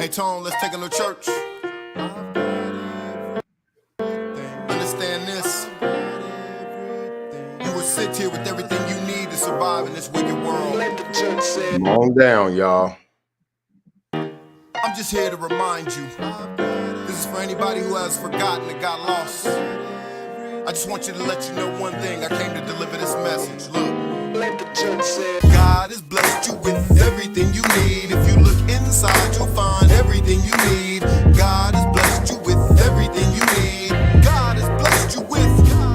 Hey, Tone, let's take him to church. Understand this. You will sit here with everything you need to survive in this wicked world. Come on down, y'all. I'm just here to remind you. This is for anybody who has forgotten and got lost. I just want you to let you know one thing. I came to deliver this message. Look. God has blessed you with everything you need. If you look inside, you'll find everything you need. God has blessed you with everything you need. God has blessed you with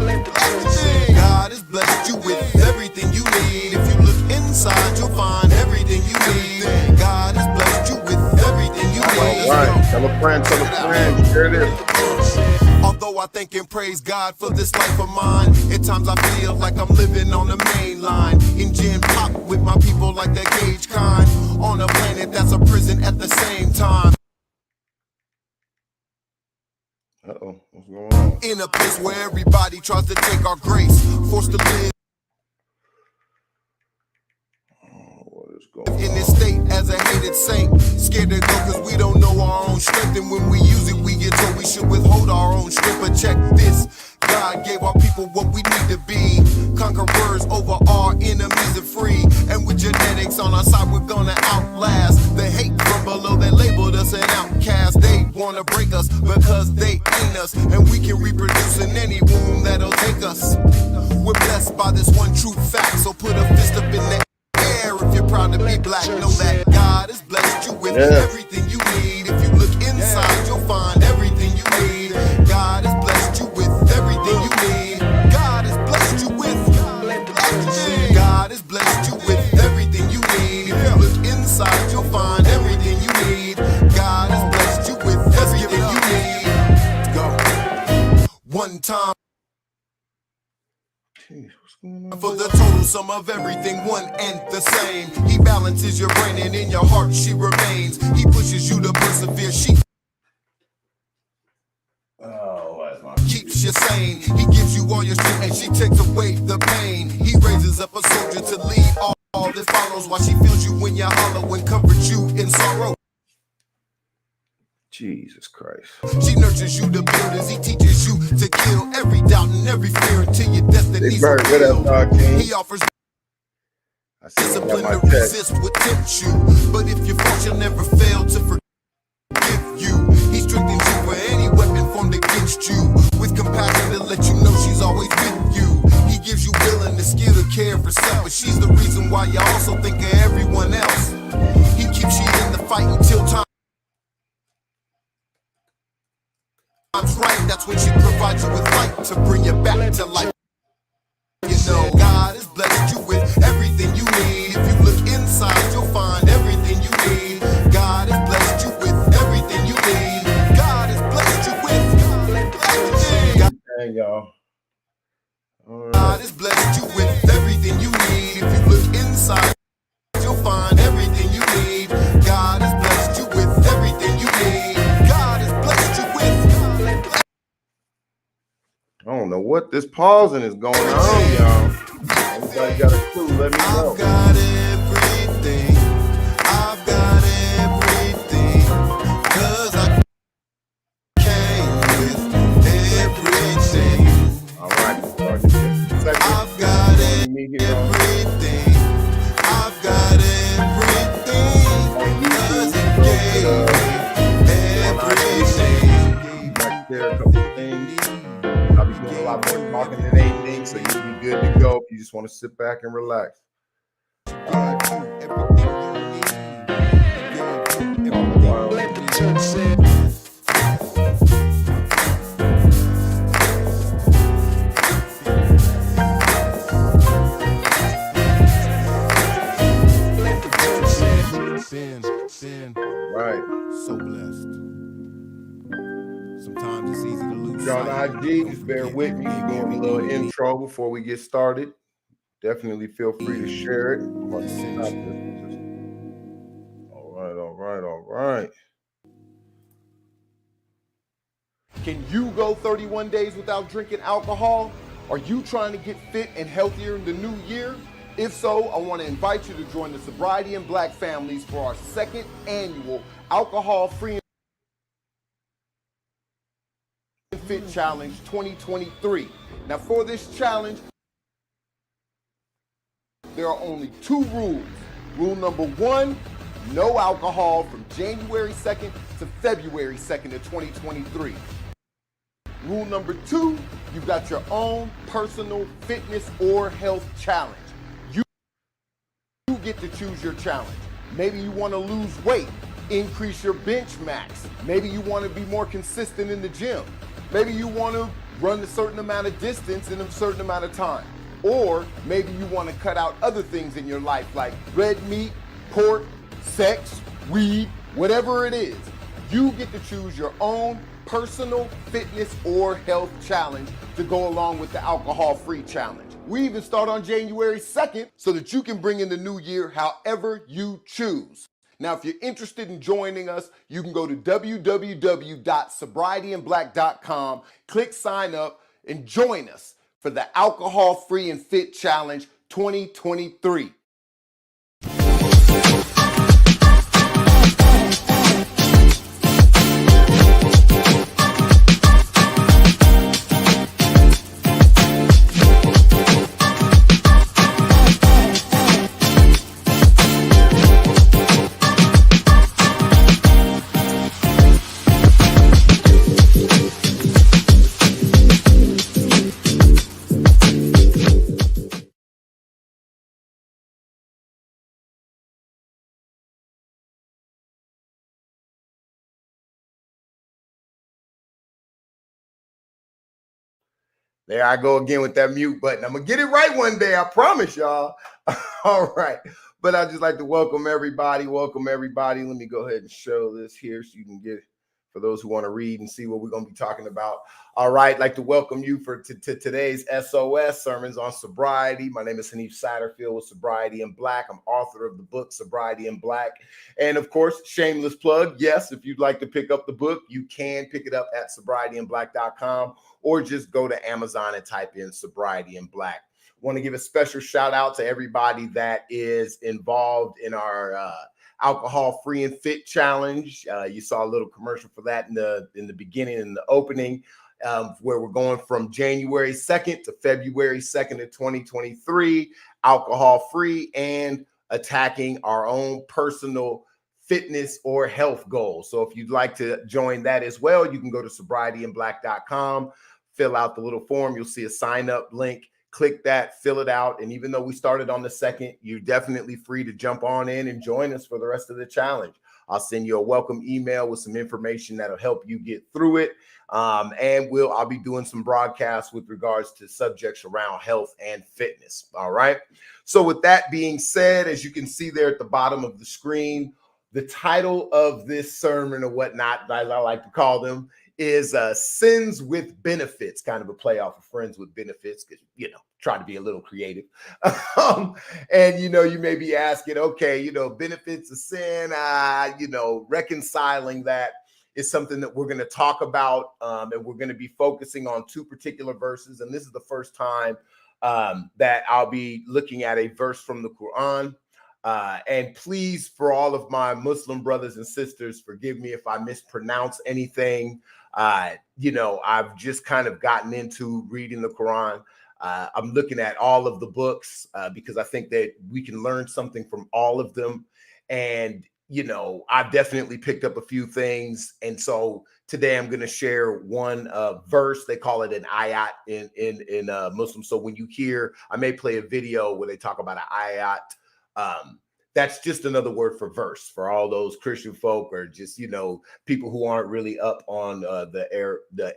everything. God has blessed you with everything you need. If you look inside, you'll find everything you need. God has blessed you with everything you need. All right, tell a friend, share this. Although I thank and praise God for this life of mine, at times I feel like I'm living on the main line, in gin pop with my people like that cage kind, on a planet that's a prison at the same time. Uh-oh, what's going on? In a place where everybody tries to take our grace, forced to live in this state as a hated saint, scared to go cause we don't know our own strength, and when we use it we get told we should withhold our own strength. But check this, God gave our people what we need to be, conquerors over our enemies and free, and with genetics on our side we're gonna outlast the hate from below that labeled us an outcast. They wanna break us because they ain't us, and we can reproduce in any womb that'll take us. We're blessed by this one true fact, so put a fist up in the if you're proud to be black. Know that God has blessed you with everything you need. If you look inside, you'll find everything you need. God has blessed you with everything you need. God has blessed you with everything. God has blessed you with everything you need. If you look inside, you'll find everything you need. God has blessed you with everything you need. Go. One time. For the total sum of everything, one and the same. He balances your brain and in your heart she remains. He pushes you to persevere. She keeps you sane. He gives you all your strength and she takes away the pain. He raises up a soldier to lead all that follows, while she feels you when you're hollow and comforts you in sorrow. Jesus Christ. She nurtures you to build as he teaches you to kill every doubt and every fear until your destiny's fulfilled. He offers discipline to resist what tempts you, but if you fall, she'll never fail to forgive you. He strengthens you for any weapon formed against you, with compassion to let you know she's always with you. He gives you will and the skill to care for self, but she's the reason why you also think of everyone else. He keeps you in the fight until time. Time's right, that's when she provides you with light to bring you back to life. You know, God has blessed you with everything you need. If you look inside, you'll find everything you need. God has blessed you with everything you need. God has blessed you with everything. Hey, y'all. God has blessed you with everything you need. If you look inside, you'll find everything you need. God has blessed you with everything you need. God has blessed you with. I don't know what this pausing is going on, y'all. Anybody got a clue? Let me know. I've got everything. I've got everything. 'Cause I came with everything. All right. I've got everything. I've got everything. 'Cause he gave me everything. Back there, a couple of things. I'll be doing a lot more talking than anything, so you'll be good to go if you just want to sit back and relax. Right. So blessed. Sometimes it's easy to lose. Y'all on IG, just bear with me. We're doing a little intro before we get started. Definitely feel free to share it. All right. Can you go 31 days without drinking alcohol? Are you trying to get fit and healthier in the new year? If so, I want to invite you to join the Sobriety and Black families for our second annual alcohol-free and fit challenge 2023. Now for this challenge, there are only 2 rules. Rule number 1, no alcohol from January 2nd to February 2nd of 2023. Rule number 2, you've got your own personal fitness or health challenge. You get to choose your challenge. Maybe you want to lose weight, increase your bench max. Maybe you want to be more consistent in the gym. Maybe you want to run a certain amount of distance in a certain amount of time. Or maybe you want to cut out other things in your life like red meat, pork, sex, weed, whatever it is. You get to choose your own personal fitness or health challenge to go along with the alcohol-free challenge. We even start on January 2nd so that you can bring in the new year however you choose. Now, if you're interested in joining us, you can go to www.sobrietyandblack.com, click sign up, and join us for the Alcohol-Free and Fit Challenge 2023. There I go again with that mute button. I'm going to get it right one day. I promise y'all. All right. But I'd just like to welcome everybody. Welcome everybody. Let me go ahead and show this here so you can get, for those who want to read and see what we're going to be talking about. All right. I'd like to welcome you to today's SOS sermons on sobriety. My name is Hanif Satterfield with Sobriety and Black. I'm author of the book Sobriety and Black. And of course, shameless plug. Yes, if you'd like to pick up the book, you can pick it up at sobrietyandblack.com or just go to Amazon and type in Sobriety and Black. Want to give a special shout out to everybody that is involved in our alcohol-free and fit challenge. You saw a little commercial for that in the beginning, in the opening, where we're going from January 2nd to February 2nd of 2023, alcohol-free and attacking our own personal fitness or health goals. So if you'd like to join that as well, you can go to sobrietyandblack.com, fill out the little form. You'll see a sign up link. Click that, fill it out. And even though we started on the 2nd, you're definitely free to jump on in and join us for the rest of the challenge. I'll send you a welcome email with some information that'll help you get through it. And I'll be doing some broadcasts with regards to subjects around health and fitness. All right. So with that being said, as you can see there at the bottom of the screen, the title of this sermon or whatnot, as I like to call them, is Sins with Benefits, kind of a play off of Friends with Benefits, because, try to be a little creative. And, you may be asking, okay, benefits of sin, reconciling that is something that we're going to talk about. And we're going to be focusing on 2 particular verses. And this is the first time that I'll be looking at a verse from the Quran. And please, for all of my Muslim brothers and sisters, forgive me if I mispronounce anything. I've just kind of gotten into reading the Quran. I'm looking at all of the books because I think that we can learn something from all of them. And, I've definitely picked up a few things. And so today I'm going to share one verse. They call it an ayat in Muslim. So when you hear, I may play a video where they talk about an ayat. That's just another word for verse for all those Christian folk or just, people who aren't really up on the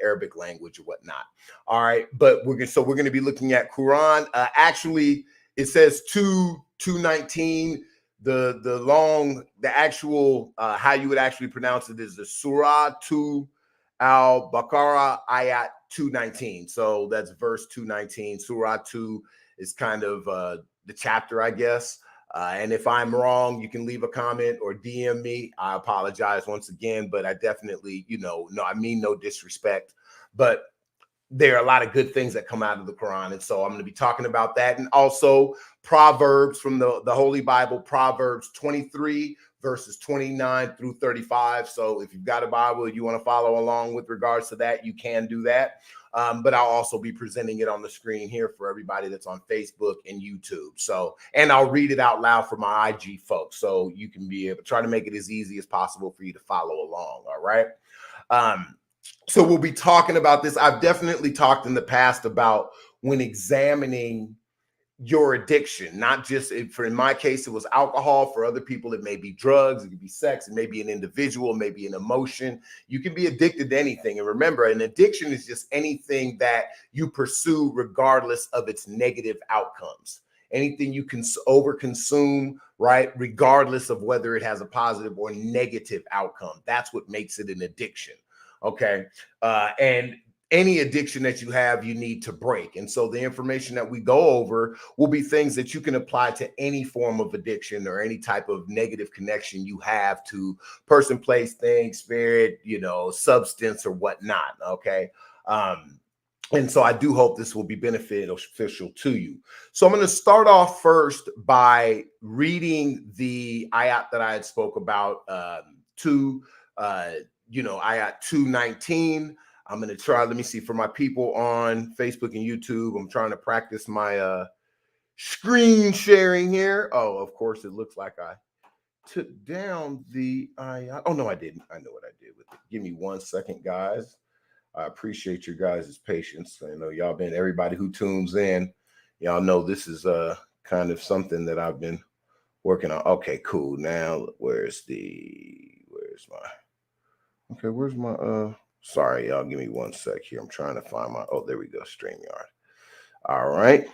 Arabic language or whatnot. All right. But we're going to be looking at Quran. Actually, it says 219. The actual how you would actually pronounce it is the Surah 2 al-Baqarah ayat 219. So that's verse 219. Surah 2 is kind of the chapter, I guess. And if I'm wrong, you can leave a comment or DM me. I apologize once again, but I definitely, I mean no disrespect. But there are a lot of good things that come out of the Quran. And so I'm going to be talking about that. And also Proverbs from the Holy Bible, Proverbs 23, verses 29 through 35. So if you've got a Bible, you want to follow along with regards to that, you can do that. But I'll also be presenting it on the screen here for everybody that's on Facebook and YouTube. So, and I'll read it out loud for my IG folks. So you can be able to try to make it as easy as possible for you to follow along. All right. So we'll be talking about this. I've definitely talked in the past about when examining your addiction, not just in my case, it was alcohol. For other people, it may be drugs, it could be sex, it may be an individual, maybe an emotion. You can be addicted to anything. And remember, an addiction is just anything that you pursue regardless of its negative outcomes. Anything you can overconsume, right? Regardless of whether it has a positive or negative outcome. That's what makes it an addiction. Okay. And any addiction that you have, you need to break. And so the information that we go over will be things that you can apply to any form of addiction or any type of negative connection you have to person, place, thing, spirit, substance or whatnot. Okay. And so I do hope this will be beneficial to you. So I'm going to start off first by reading the ayat that I had spoke about, ayat 219. I'm going to try, let me see, for my people on Facebook and YouTube, I'm trying to practice my screen sharing here. Oh, of course, it looks like I took down the ayat. Oh, no, I didn't. I know what I did with it. Give me 1 second, guys. I appreciate your guys' patience. I know y'all been, everybody who tunes in, y'all know this is kind of something that I've been working on. Okay, cool. Now, where's my, sorry, y'all, give me 1 sec here. I'm trying to find my, oh, there we go, StreamYard. All right.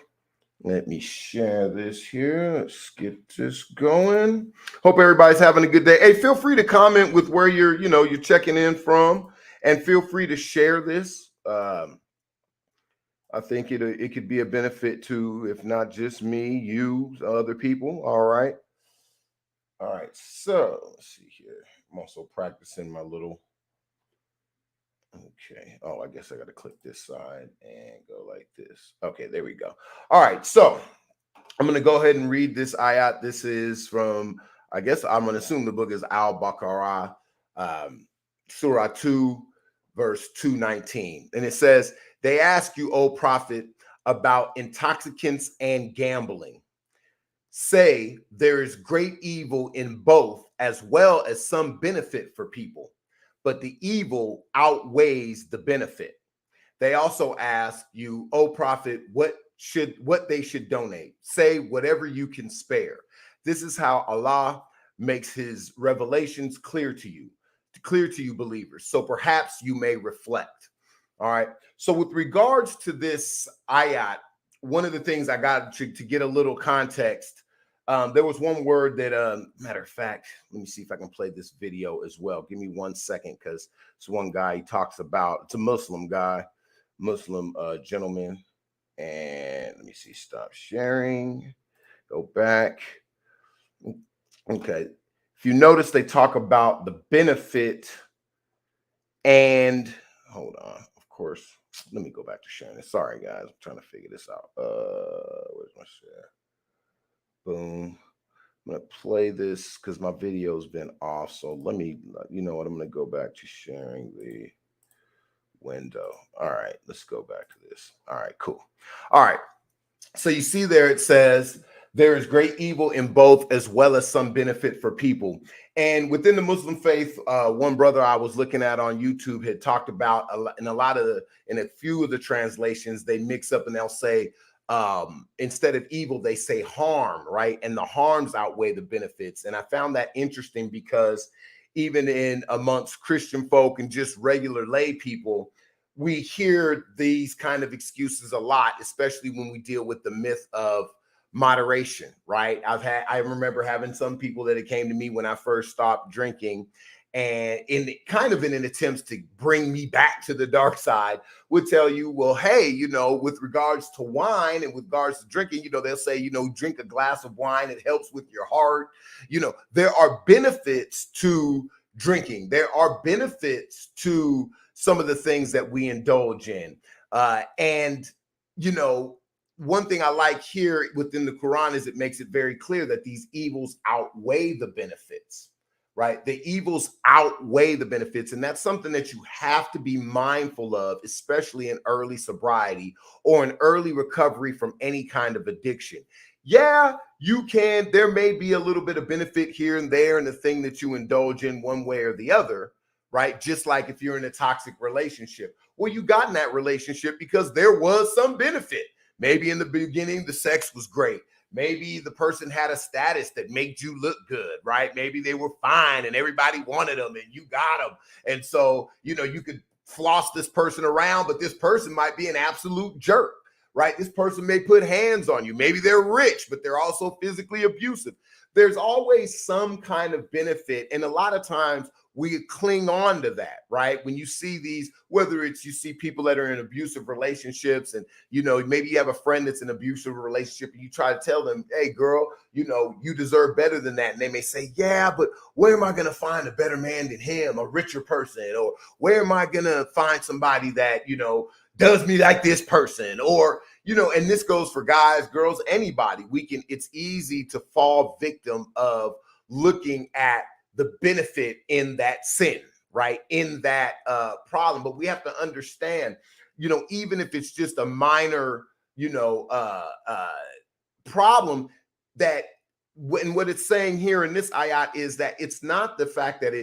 Let me share this here. Let's get this going. Hope everybody's having a good day. Hey, feel free to comment with where you're checking in from. And feel free to share this. I think it could be a benefit to, if not just me, you, other people. All right. All right. So let's see here. I'm also practicing my little. Okay. Oh, I guess I got to click this side and go like this. Okay. There we go. All right. So I'm going to go ahead and read this ayat. This is from, I guess I'm going to assume the book is Al-Baqarah, Surah 2. Verse 219. And it says, they ask you, O prophet, about intoxicants and gambling. Say there is great evil in both, as well as some benefit for people, but the evil outweighs the benefit. They also ask you, O prophet, what they should donate. Say whatever you can spare. This is how Allah makes his revelations clear to you, believers. So perhaps you may reflect. All right. So with regards to this ayat, one of the things I got to get a little context, there was one word that, matter of fact, let me see if I can play this video as well. Give me 1 second, because it's one guy he talks about. It's a Muslim guy, Muslim gentleman. And let me see, stop sharing, go back. Okay. If you notice, they talk about the benefit and hold on, of course, let me go back to sharing this. Sorry, guys. I'm trying to figure this out. Where's my share? Boom. I'm going to play this because my video's been off. So let me, you know what? I'm going to go back to sharing the window. All right, let's go back to this. All right, cool. All right. So you see there, it says, there is great evil in both, as well as some benefit for people. And within the Muslim faith, one brother I was looking at on YouTube had talked about, in a few of the translations, they mix up and they'll say, instead of evil, they say harm, right? And the harms outweigh the benefits. And I found that interesting because even in amongst Christian folk and just regular lay people, we hear these kind of excuses a lot, especially when we deal with the myth of moderation, right? I remember having some people that came to me when I first stopped drinking, and in an attempt to bring me back to the dark side, would tell you, well, hey, with regards to wine and with regards to drinking, they'll say, drink a glass of wine, it helps with your heart. There are benefits to drinking. There are benefits to some of the things that we indulge in. And, you know, one thing I like here within the Quran is it makes it very clear that these evils outweigh the benefits, right? The evils outweigh the benefits. And that's something that you have to be mindful of, especially in early sobriety or in early recovery from any kind of addiction. Yeah, there may be a little bit of benefit here and there in the thing that you indulge in one way or the other, right? Just like if you're in a toxic relationship. Well, you got in that relationship because there was some benefit. Maybe in the beginning, the sex was great. Maybe the person had a status that made you look good, right? Maybe they were fine and everybody wanted them and you got them. And so, you know, you could floss this person around, but this person might be an absolute jerk, right? This person may put hands on you. Maybe they're rich, but they're also physically abusive. There's always some kind of benefit. And a lot of times we cling on to that, right? When you see these, whether it's you see people that are in abusive relationships and, you know, maybe you have a friend that's in an abusive relationship and you try to tell them, hey, girl, you know, you deserve better than that. And they may say, yeah, but where am I going to find a better man than him, a richer person? Or where am I going to find somebody that, you know, does me like this person? Or, you know, and this goes for guys, girls, anybody. It's easy to fall victim of looking at the benefit in that sin, right? In that problem. But we have to understand, you know, even if it's just a minor, you know, problem, that when what it's saying here in this ayat is that it's not the fact that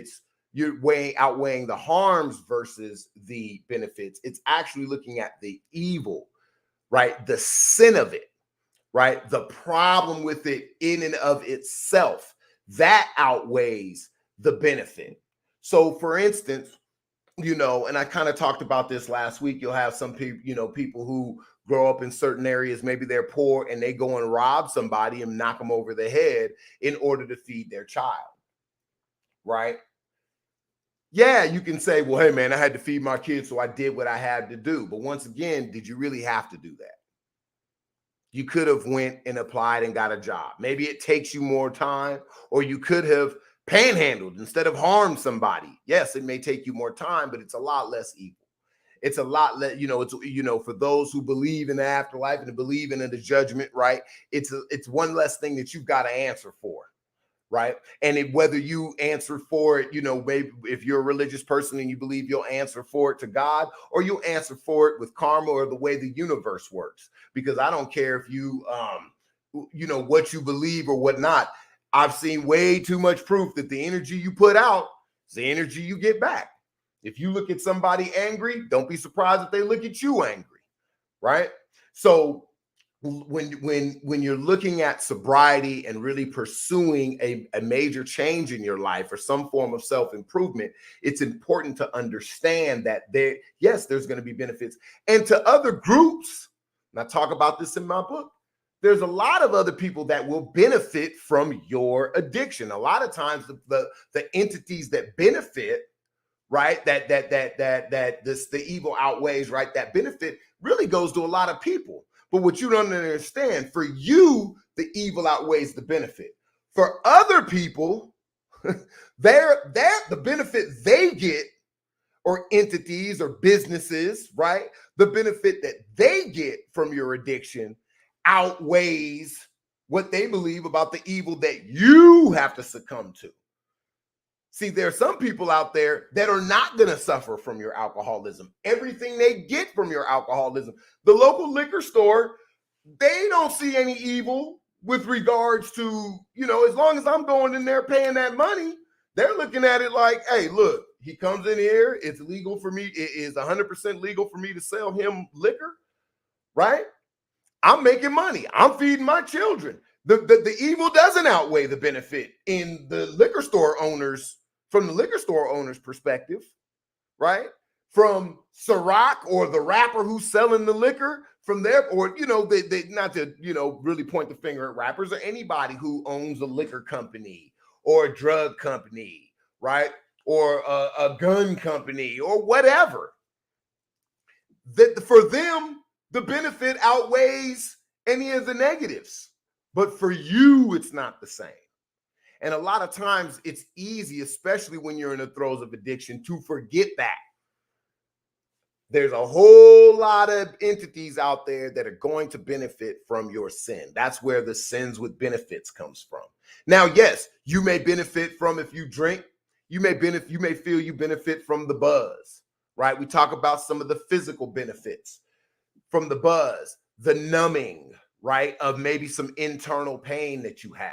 you're outweighing the harms versus the benefits. It's actually looking at the evil, right? The sin of it, right? The problem with it in and of itself, that outweighs the benefit. So for instance, you know, and I kind of talked about this last week, you'll have some people, you know, people who grow up in certain areas, maybe they're poor and they go and rob somebody and knock them over the head in order to feed their child, right? Yeah, you can say, well, hey man, I had to feed my kids, so I did what I had to do. But once again, did you really have to do that? You could have went and applied and got a job. Maybe it takes you more time, or you could have panhandled instead of harmed somebody. Yes, it may take you more time, but it's a lot less evil. It's a lot less, you know, it's, you know, for those who believe in the afterlife and believe in the judgment, right? It's one less thing that you've got to answer for. Right. And whether you answer for it, you know, maybe if you're a religious person and you believe you'll answer for it to God, or you'll answer for it with karma or the way the universe works. Because I don't care if you, you know, what you believe or whatnot. I've seen way too much proof that the energy you put out is the energy you get back. If you look at somebody angry, don't be surprised if they look at you angry. Right. So when you're looking at sobriety and really pursuing a major change in your life or some form of self-improvement, it's important to understand that there's going to be benefits. And to other groups, and I talk about this in my book, there's a lot of other people that will benefit from your addiction. A lot of times the entities that benefit, right, that the evil outweighs, right, that benefit really goes to a lot of people. But what you don't understand, for you, the evil outweighs the benefit. For other people, the benefit they get, or entities or businesses, right? The benefit that they get from your addiction outweighs what they believe about the evil that you have to succumb to. See, there are some people out there that are not going to suffer from your alcoholism. Everything they get from your alcoholism, the local liquor store, they don't see any evil with regards to, you know, as long as I'm going in there paying that money, they're looking at it like, hey, look, he comes in here. It's legal for me. It is 100% legal for me to sell him liquor, right? I'm making money. I'm feeding my children. The evil doesn't outweigh the benefit in the liquor store owners. From the liquor store owner's perspective, right? From Ciroc or the rapper who's selling the liquor, from their, or, you know, they not to, you know, really point the finger at rappers or anybody who owns a liquor company or a drug company, right? Or a gun company or whatever. That for them, the benefit outweighs any of the negatives. But for you, it's not the same. And a lot of times it's easy, especially when you're in the throes of addiction, to forget that. There's a whole lot of entities out there that are going to benefit from your sin. That's where the sins with benefits comes from. Now, yes, you may benefit from, if you drink, you may feel you benefit from the buzz, right? We talk about some of the physical benefits from the buzz, the numbing, right, of maybe some internal pain that you have.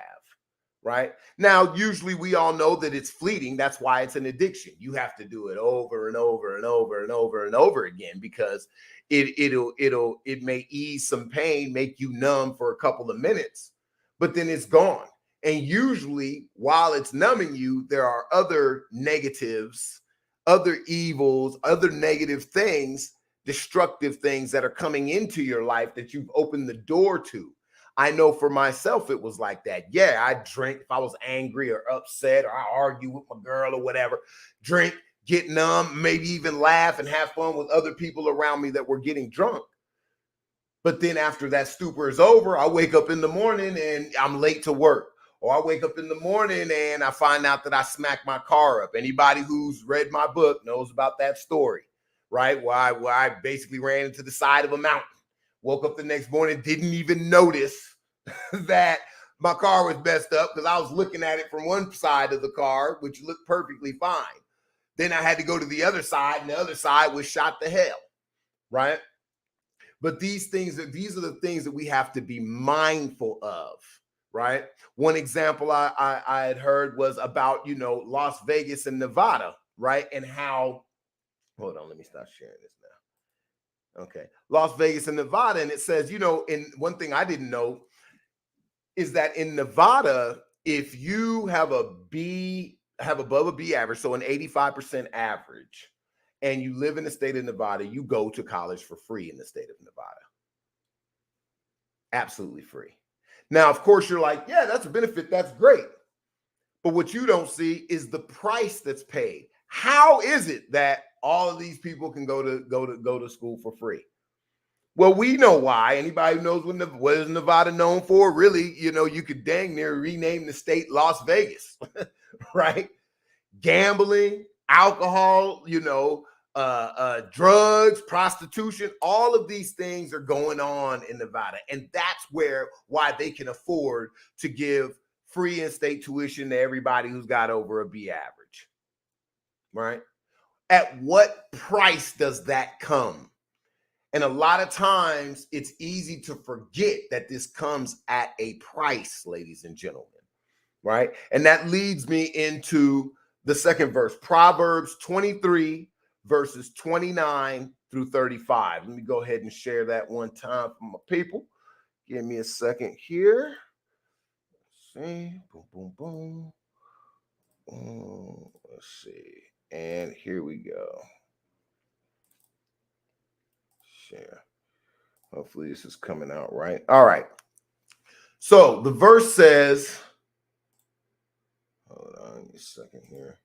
Right now, usually we all know that it's fleeting. That's why it's an addiction. You have to do it over and over and over and over and over again, because it may ease some pain, make you numb for a couple of minutes, but then it's gone. And usually while it's numbing you, there are other negatives, other evils, other negative things, destructive things that are coming into your life that you've opened the door to. I know for myself, it was like that. Yeah, I drink if I was angry or upset, or I argue with my girl or whatever, drink, get numb, maybe even laugh and have fun with other people around me that were getting drunk. But then after that stupor is over, I wake up in the morning and I'm late to work. Or I wake up in the morning and I find out that I smacked my car up. Anybody who's read my book knows about that story, right? Where I basically ran into the side of a mountain. Woke up the next morning, didn't even notice that my car was messed up because I was looking at it from one side of the car, which looked perfectly fine. Then I had to go to the other side, and the other side was shot to hell, right? But these are the things that we have to be mindful of, right? One example I had heard was about, Las Vegas and Nevada, right? And how, hold on, let me stop sharing this now. Okay, Las Vegas and Nevada. And it says, in one thing I didn't know is that in Nevada, if you have above a B average, so an 85% average, and you live in the state of Nevada, you go to college for free in the state of Nevada. Absolutely free. Now, of course, you're like, yeah, that's a benefit. That's great. But what you don't see is the price that's paid. How is it that all of these people can go to school for free? Well, we know why. Anybody who knows what is Nevada known for? Really, you could dang near rename the state Las Vegas, right? Gambling, alcohol, drugs, prostitution, all of these things are going on in Nevada. And that's why they can afford to give free in-state tuition to everybody who's got over a B average, right? At what price does that come? And a lot of times it's easy to forget that this comes at a price, ladies and gentlemen, right? And that leads me into the second verse, Proverbs 23, verses 29 through 35. Let me go ahead and share that one time for my people. Give me a second here. Let's see. Boom, boom, boom. Let's see. And here we go. Share. Hopefully this is coming out right. All right. So the verse says, hold on a second here.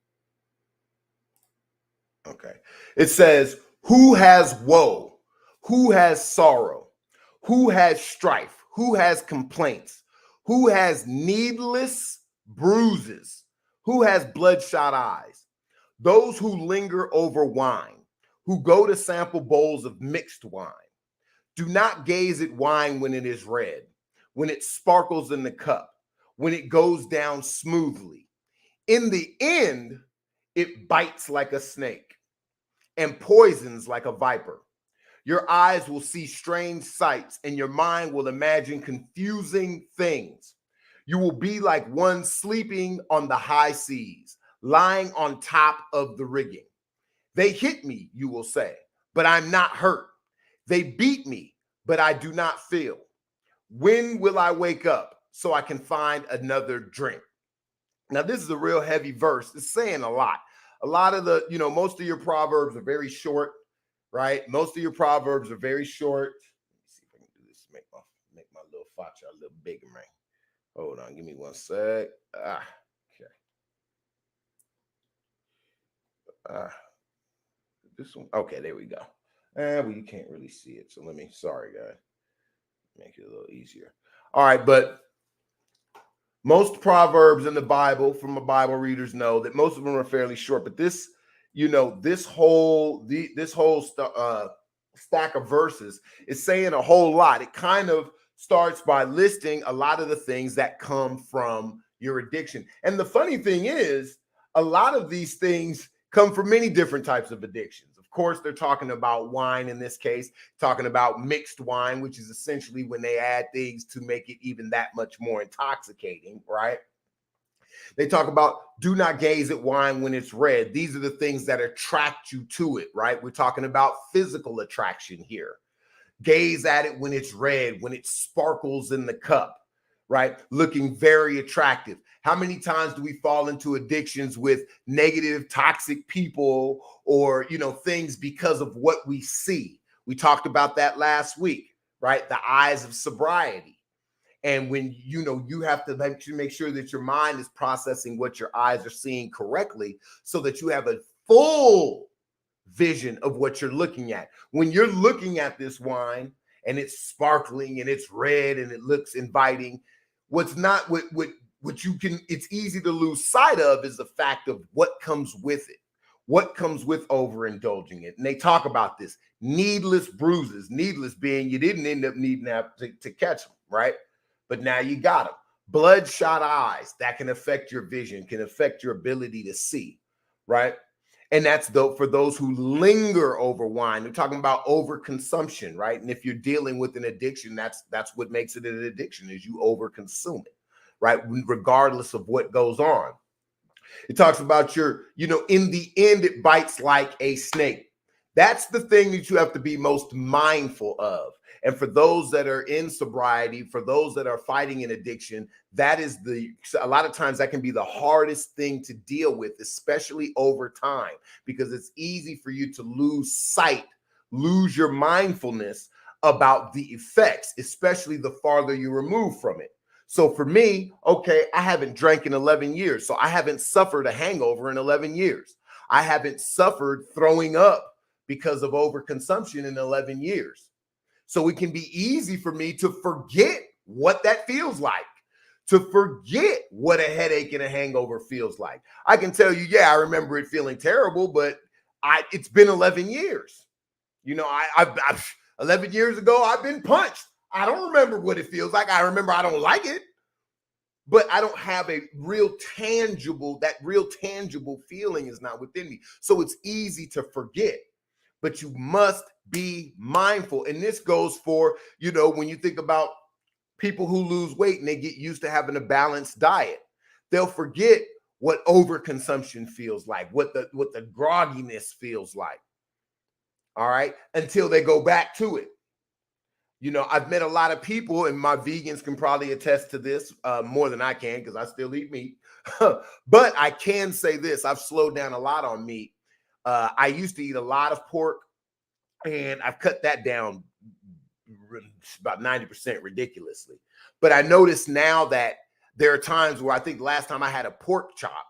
Okay. It says, who has woe? Who has sorrow? Who has strife? Who has complaints? Who has needless bruises? Who has bloodshot eyes? Those who linger over wine, who go to sample bowls of mixed wine. Do not gaze at wine when it is red, when it sparkles in the cup, when it goes down smoothly. In the end, it bites like a snake and poisons like a viper. Your eyes will see strange sights, and your mind will imagine confusing things. You will be like one sleeping on the high seas, lying on top of the rigging. They hit me, you will say, but I'm not hurt. They beat me, but I do not feel. When will I wake up so I can find another drink? Now, this is a real heavy verse. It's saying a lot. A lot of the, most of your Proverbs are very short, right? Most of your Proverbs are very short. Let me see if I can do this. Make my little facha a little bigger, man. Hold on. Give me one sec. Okay. This one. Okay, there we go. Well, you can't really see it. So sorry, guys. Make it a little easier. All right, but most Proverbs in the Bible, from a Bible readers, know that most of them are fairly short, but this this whole stack of verses is saying a whole lot. It kind of starts by listing a lot of the things that come from your addiction. And the funny thing is, a lot of these things come from many different types of addictions. Of course, they're talking about wine in this case, talking about mixed wine, which is essentially when they add things to make it even that much more intoxicating, right? They talk about do not gaze at wine when it's red. These are the things that attract you to it, right? We're talking about physical attraction here. Gaze at it when it's red, when it sparkles in the cup, right? Looking very attractive. How many times do we fall into addictions with negative, toxic people or, things because of what we see? We talked about that last week, right? The eyes of sobriety. And when, you have to make sure that your mind is processing what your eyes are seeing correctly so that you have a full vision of what you're looking at. When you're looking at this wine and it's sparkling and it's red and it looks inviting, it's easy to lose sight of is the fact of what comes with it, what comes with overindulging it. And they talk about this needless bruises, needless being you didn't end up needing to catch them, right? But now you got them. Bloodshot eyes, that can affect your vision, can affect your ability to see, right? And that's for those who linger over wine. They're talking about overconsumption, right? And if you're dealing with an addiction, that's what makes it an addiction, is you overconsume it, right? Regardless of what goes on. It talks about in the end, it bites like a snake. That's the thing that you have to be most mindful of. And for those that are in sobriety, for those that are fighting an addiction, a lot of times that can be the hardest thing to deal with, especially over time, because it's easy for you to lose your mindfulness about the effects, especially the farther you remove from it. So for me, okay, I haven't drank in 11 years. So I haven't suffered a hangover in 11 years. I haven't suffered throwing up because of overconsumption in 11 years. So it can be easy for me to forget what that feels like, to forget what a headache and a hangover feels like. I can tell you, I remember it feeling terrible, but it's been 11 years. 11 years ago, I've been punched. I don't remember what it feels like. I remember I don't like it, but I don't have that real tangible feeling is not within me. So it's easy to forget, but you must be mindful. And this goes for, when you think about people who lose weight and they get used to having a balanced diet, they'll forget what overconsumption feels like, what the grogginess feels like. All right. Until they go back to it. I've met a lot of people, and my vegans can probably attest to this more than I can because I still eat meat. But I can say this, I've slowed down a lot on meat. I used to eat a lot of pork, and I've cut that down about 90% ridiculously. But I noticed now that there are times where I think the last time I had a pork chop,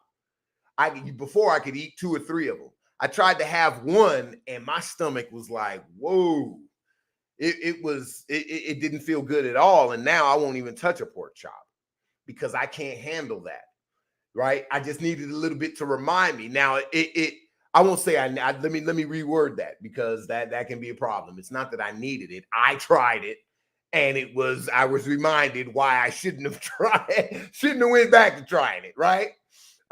before I could eat 2 or 3 of them. I tried to have one, and my stomach was like, whoa. It didn't feel good at all. And now I won't even touch a pork chop because I can't handle that, right? I just needed a little bit to remind me. Now, I won't say let me reword that, because that can be a problem. It's not that I needed it. I tried it, and I was reminded why I shouldn't have went back to trying it, right?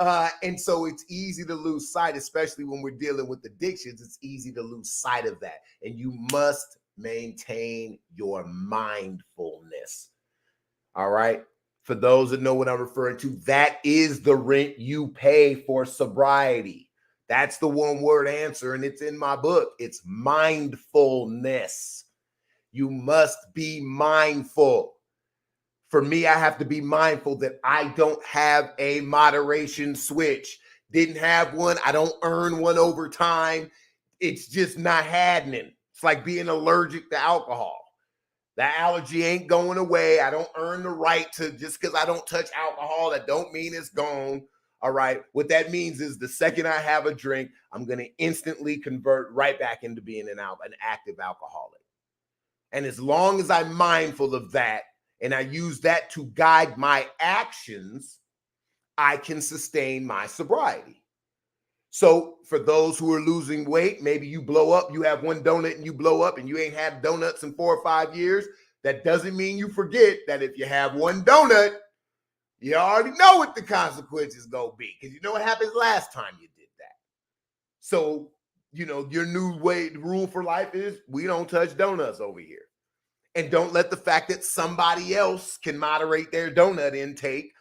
And so it's easy to lose sight, especially when we're dealing with addictions. It's easy to lose sight of that. And you must maintain your mindfulness. All right. For those that know what I'm referring to, that is the rent you pay for sobriety. That's the one word answer, and it's in my book. It's mindfulness. You must be mindful. For me, I have to be mindful that I don't have a moderation switch. Didn't have one. I don't earn one over time. It's just not happening. It's like being allergic to alcohol. That allergy ain't going away. I don't earn the right to, just because I don't touch alcohol, that don't mean it's gone. All right. What that means is the second I have a drink, I'm going to instantly convert right back into being an active alcoholic. And as long as I'm mindful of that, and I use that to guide my actions, I can sustain my sobriety. So for those who are losing weight, maybe you blow up, you have one donut and you blow up and you ain't had donuts in 4 or 5 years. That doesn't mean you forget that if you have one donut, you already know what the consequences gonna be, because you know what happens last time you did that. So, your new rule for life is we don't touch donuts over here. And don't let the fact that somebody else can moderate their donut intake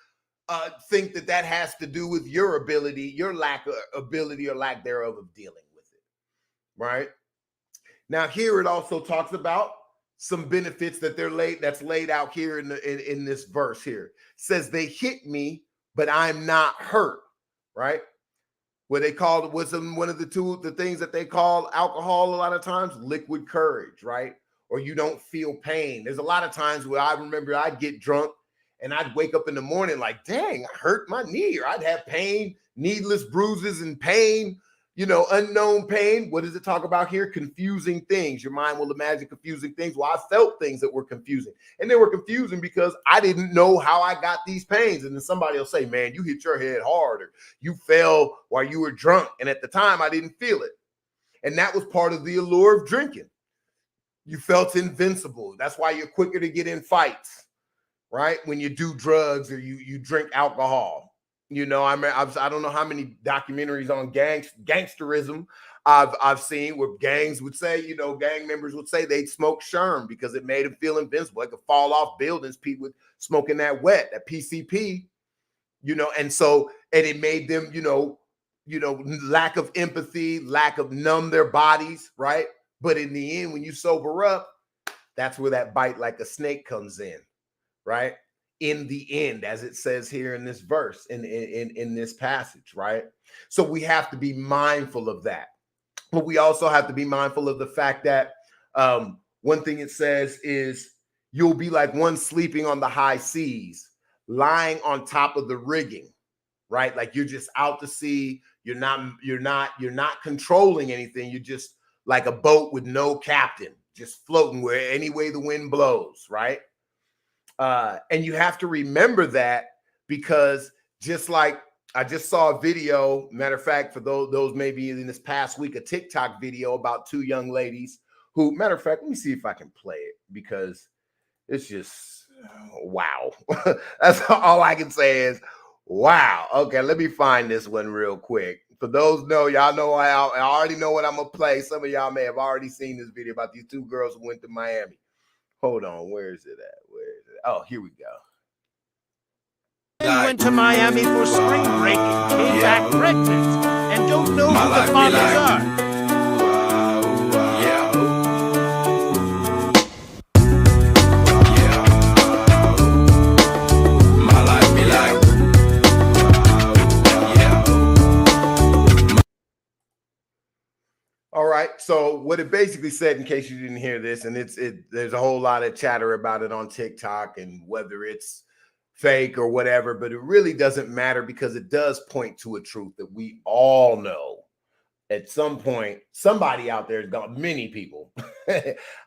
think that has to do with your ability, your lack of ability or lack thereof of dealing with it, right? Now, here it also talks about some benefits that that's laid out here in this verse here. It says they hit me, but I'm not hurt, right? What they called was one of the things that they call alcohol a lot of times, liquid courage, right? Or you don't feel pain. There's a lot of times where I remember I'd get drunk and I'd wake up in the morning like, dang, I hurt my knee, or I'd have pain, needless bruises and pain, unknown pain. What does it talk about here? Confusing things. Your mind will imagine confusing things. Well, I felt things that were confusing, and they were confusing because I didn't know how I got these pains. And then somebody will say, man, you hit your head hard, or you fell while you were drunk. And at the time I didn't feel it. And that was part of the allure of drinking. You felt invincible. That's why you're quicker to get in fights, right? When you do drugs or you drink alcohol. I don't know how many documentaries on gangsterism I've seen where gangs would say, gang members would say they'd smoke Sherm because it made them feel invincible. They could fall off buildings, people smoking that that PCP, and it made them, lack of empathy, lack of numb their bodies, right? But in the end, when you sober up, that's where that bite like a snake comes in, right? In the end, as it says here in this verse, in this passage, right? So we have to be mindful of that. But we also have to be mindful of the fact that one thing it says is you'll be like one sleeping on the high seas, lying on top of the rigging, right? Like you're just out to sea. You're not controlling anything. You're just like a boat with no captain, just floating where any way the wind blows, right? And you have to remember that, because just like I just saw a video, matter of fact, for those maybe in this past week, a TikTok video about 2 young ladies who, matter of fact, let me see if I can play it, because it's just, wow. That's all I can say is, wow. Okay, let me find this one real quick. For those y'all know I already know what I'm going to play. Some of y'all may have already seen this video about these 2 girls who went to Miami. Hold on, where is it at? Oh, here we go. We went to Miami for spring break and came back pregnant and don't know who the fathers are. All right. So what it basically said, in case you didn't hear this, and there's a whole lot of chatter about it on TikTok and whether it's fake or whatever, but it really doesn't matter, because it does point to a truth that we all know. At some point, somebody out there has gone, many people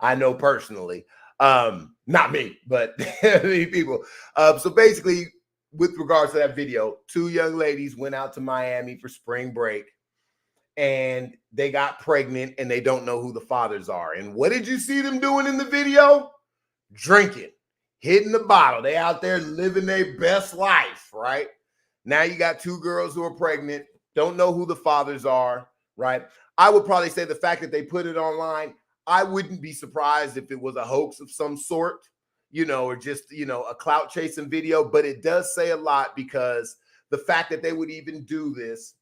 I know personally, not me, but many people. So basically, with regards to that video, 2 young ladies went out to Miami for spring break, and they got pregnant, and they don't know who the fathers are. And what did you see them doing in the video? Drinking, hitting the bottle. They out there living their best life, right? Now you got 2 girls who are pregnant, don't know who the fathers are, right? I would probably say the fact that they put it online, I wouldn't be surprised if it was a hoax of some sort, or just, a clout chasing video. But it does say a lot, because the fact that they would even do this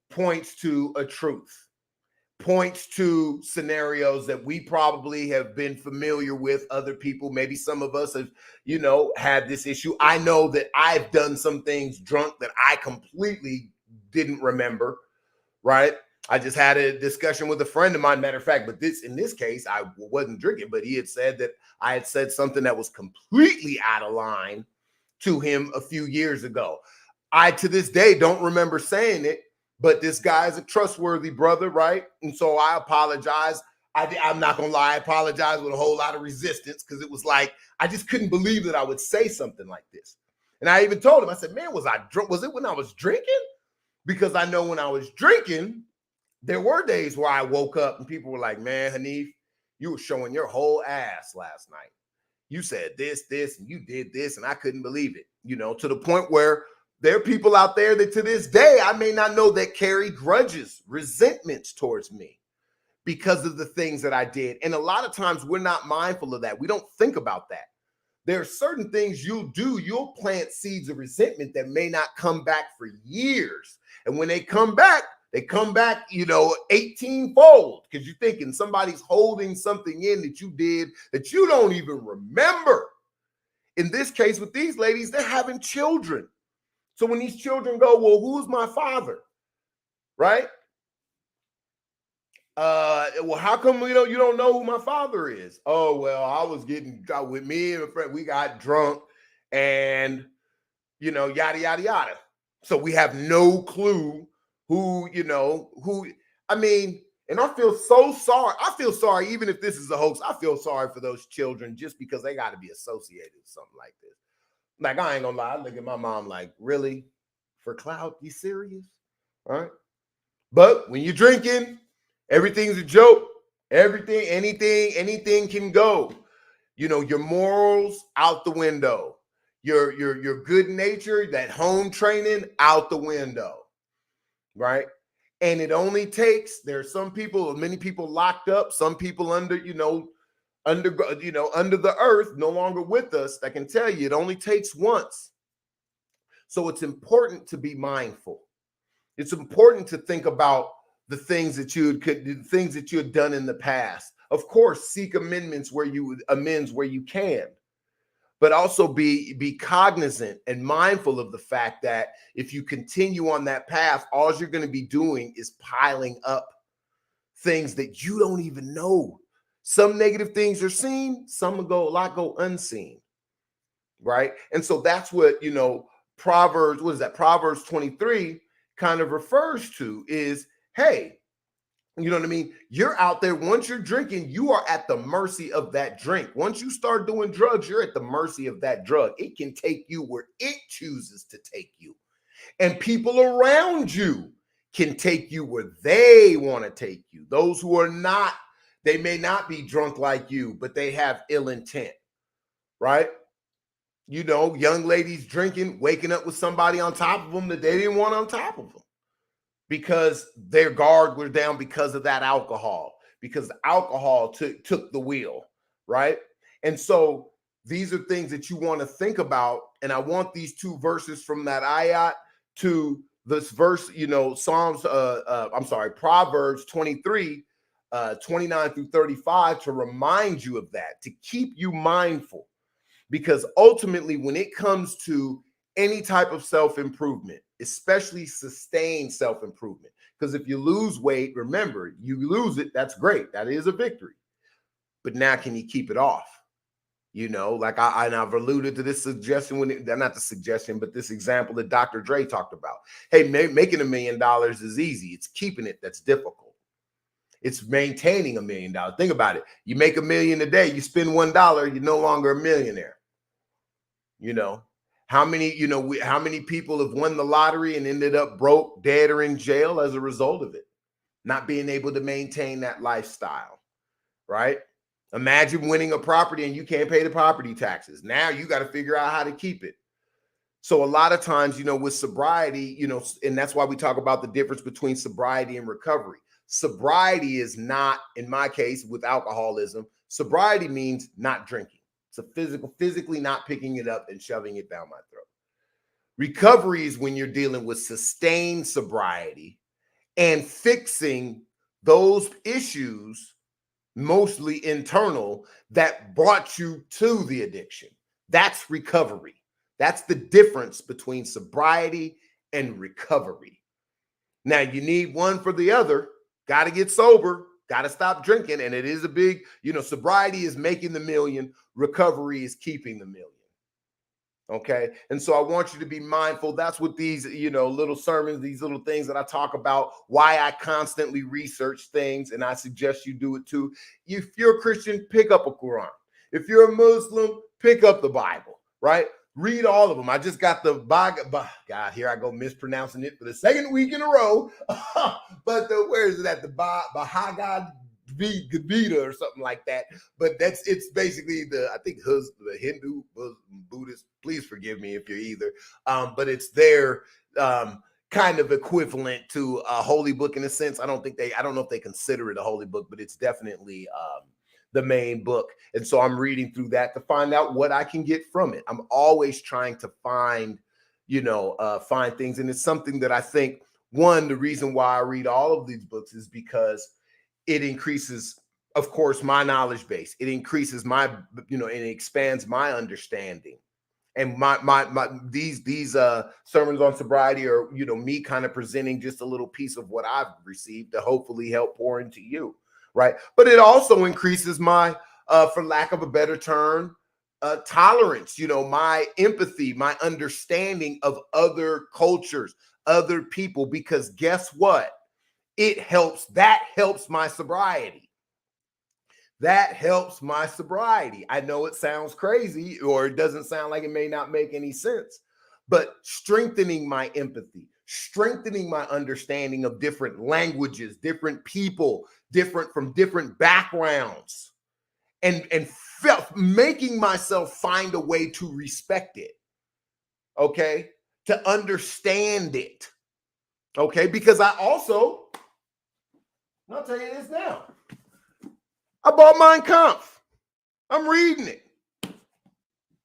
points to a truth, points to scenarios that we probably have been familiar with. Other people, maybe some of us have, had this issue. I know that I've done some things drunk that I completely didn't remember, right? I just had a discussion with a friend of mine, matter of fact, but in this case, I wasn't drinking, but he had said that I had said something that was completely out of line to him a few years ago. I, to this day, don't remember saying it, but this guy is a trustworthy brother, right? And so I apologize. I'm not going to lie. I apologize with a whole lot of resistance, because it was like, I just couldn't believe that I would say something like this. And I even told him, I said, man, was I drunk? Was it when I was drinking? because I know when I was drinking, there were days where I woke up and people were like, man, Hanif, you were showing your whole ass last night. You said this, and you did this, and I couldn't believe it, to the point where there are people out there that to this day, I may not know, that carry grudges, resentments towards me because of the things that I did. And a lot of times we're not mindful of that. We don't think about that. There are certain things you'll do. You'll plant seeds of resentment that may not come back for years. And when they come back, 18-fold, because you're thinking somebody's holding something in that you did that you don't even remember. In this case, with these ladies, they're having children. So when these children go, well, who's my father? Right? Well, how come you don't know who my father is? Oh, well, I was getting with me and a friend, we got drunk and yada yada yada. So we have no clue who, and I feel so sorry. I feel sorry, even if this is a hoax, I feel sorry for those children just because they got to be associated with something like this. Like, I ain't gonna lie, I look at my mom like, really? For clout? You serious? All right. But when you're drinking, everything's a joke. Everything, anything can go. Your morals out the window. Your good nature, that home training out the window. Right? And it only takes, there's many people locked up, some people under the earth, no longer with us, that can tell you it only takes once. So it's important to be mindful. It's important to think about the things that you had done in the past. Of course, seek amends where you can, but also be cognizant and mindful of the fact that if you continue on that path, all you're going to be doing is piling up things that you don't even know. Some negative things are seen, some go unseen, right? And so that's what, Proverbs 23 kind of refers to is, hey, you know what I mean? You're out there. Once you're drinking, you are at the mercy of that drink. Once you start doing drugs, you're at the mercy of that drug. It can take you where it chooses to take you. And people around you can take you where they want to take you. Those who are not, they may not be drunk like you, but they have ill intent, right? Young ladies drinking, waking up with somebody on top of them that they didn't want on top of them, because their guard was down because of that alcohol, because alcohol took the wheel, right? And so these are things that you want to think about. And I want these two verses from that ayat to this verse, Proverbs 23, 29 through 35, to remind you of that, to keep you mindful. Because ultimately, when it comes to any type of self-improvement, especially sustained self-improvement, because if you lose weight, remember, you lose it, that's great. That is a victory. But now can you keep it off? Like I've alluded to this suggestion, not the suggestion, but this example that Dr. Dre talked about. Hey, making $1 million is easy. It's keeping it that's difficult. It's maintaining $1 million. Think about it. You make $1 million a day, you spend $1, you're no longer a millionaire. How many people have won the lottery and ended up broke, dead, or in jail as a result of it? Not being able to maintain that lifestyle, right? Imagine winning a property and you can't pay the property taxes. Now you got to figure out how to keep it. So a lot of times, with sobriety, and that's why we talk about the difference between sobriety and recovery. Sobriety is not, in my case, with alcoholism, sobriety means not drinking. It's a physically not picking it up and shoving it down my throat. Recovery is when you're dealing with sustained sobriety and fixing those issues, mostly internal, that brought you to the addiction. That's recovery. That's the difference between sobriety and recovery. Now, you need one for the other. Got to get sober. Got to stop drinking. And it is a big, sobriety is making the million. Recovery is keeping the million. Okay. And so I want you to be mindful. That's what these, little sermons, these little things that I talk about, why I constantly research things. And I suggest you do it too. If you're a Christian, pick up a Quran. If you're a Muslim, pick up the Bible, right? Read all of them. I just got the God, here I go mispronouncing it for the second week in a row. But where is it at? The Bhagavad Gita or something like that. But it's basically I think the Hindu, Buddhist. Please forgive me if you're either. But it's their kind of equivalent to a holy book in a sense. I don't know if they consider it a holy book, but it's definitely the main book. And so I'm reading through that to find out what I can get from it. I'm always trying to find things. And it's something that I think, the reason why I read all of these books is because it increases, of course, my knowledge base. It increases my, and it expands my understanding. And these sermons on sobriety are, me kind of presenting just a little piece of what I've received to hopefully help pour into you. Right. But it also increases my, for lack of a better term, tolerance, my empathy, my understanding of other cultures, other people, because guess what? That helps my sobriety. That helps my sobriety. I know it sounds crazy, or it doesn't sound like it may not make any sense, but strengthening my empathy, strengthening my understanding of different languages, different people, from different backgrounds, and making myself find a way to respect it, okay, to understand it, okay, because I'll tell you this now. I bought Mein Kampf. I'm reading it.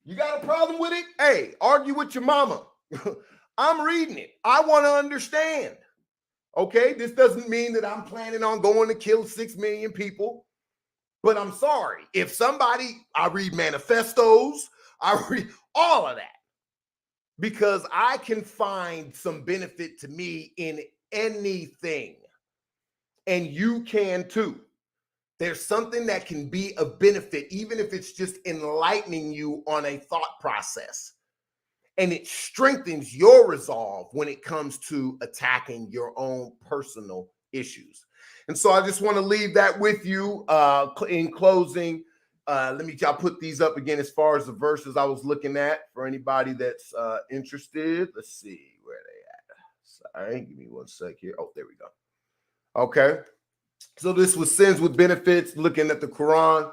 You got a problem with it? Hey, argue with your mama. I'm reading it. I want to understand. Okay, this doesn't mean that I'm planning on going to kill 6 million people, but I'm sorry. I read manifestos, I read all of that, because I can find some benefit to me in anything, and you can too. There's something that can be of benefit, even if it's just enlightening you on a thought process. And it strengthens your resolve when it comes to attacking your own personal issues. And so I just want to leave that with you in closing. I'll put these up again as far as the verses I was looking at for anybody that's interested. Let's see where they at. Sorry, give me one sec here. Oh, there we go. Okay. So this was Sins with Benefits, looking at the Quran,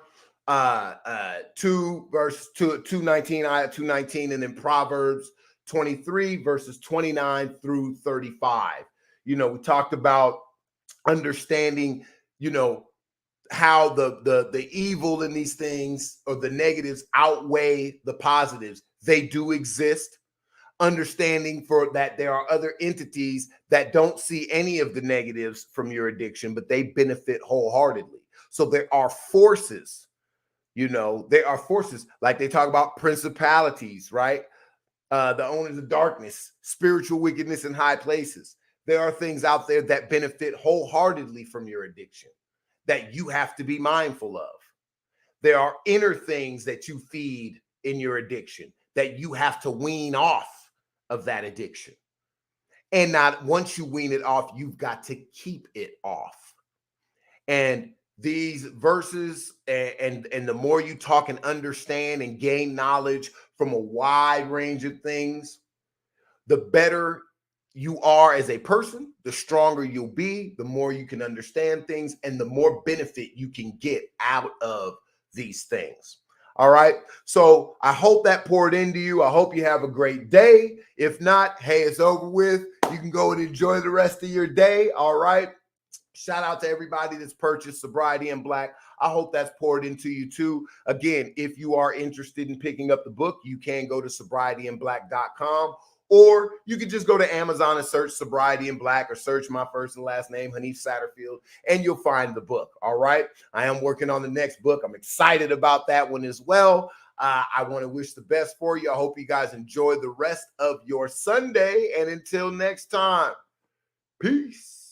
2 verse 219, ayat 219, and then Proverbs 23 verses 29 through 35. We talked about understanding, how the evil in these things, or the negatives, outweigh the positives. They do exist. Understanding that there are other entities that don't see any of the negatives from your addiction, but they benefit wholeheartedly. So there are forces, like they talk about principalities, right? The owners of darkness, spiritual wickedness in high places. There are things out there that benefit wholeheartedly from your addiction that you have to be mindful of. There are inner things that you feed in your addiction that you have to wean off of that addiction. And not once you wean it off, you've got to keep it off. And these verses, and the more you talk and understand and gain knowledge from a wide range of things, the better you are as a person, the stronger you'll be, the more you can understand things, and the more benefit you can get out of these things. All right. So I hope that poured into you. I hope you have a great day. If not, hey, it's over with. You can go and enjoy the rest of your day. All right. Shout out to everybody that's purchased Sobriety in Black. I hope that's poured into you too. Again, if you are interested in picking up the book, you can go to sobrietyinblack.com, or you can just go to Amazon and search Sobriety in Black, or search my first and last name, Hanif Satterfield, and you'll find the book. All right. I am working on the next book. I'm excited about that one as well. I want to wish the best for you. I hope you guys enjoy the rest of your Sunday. And until next time, peace.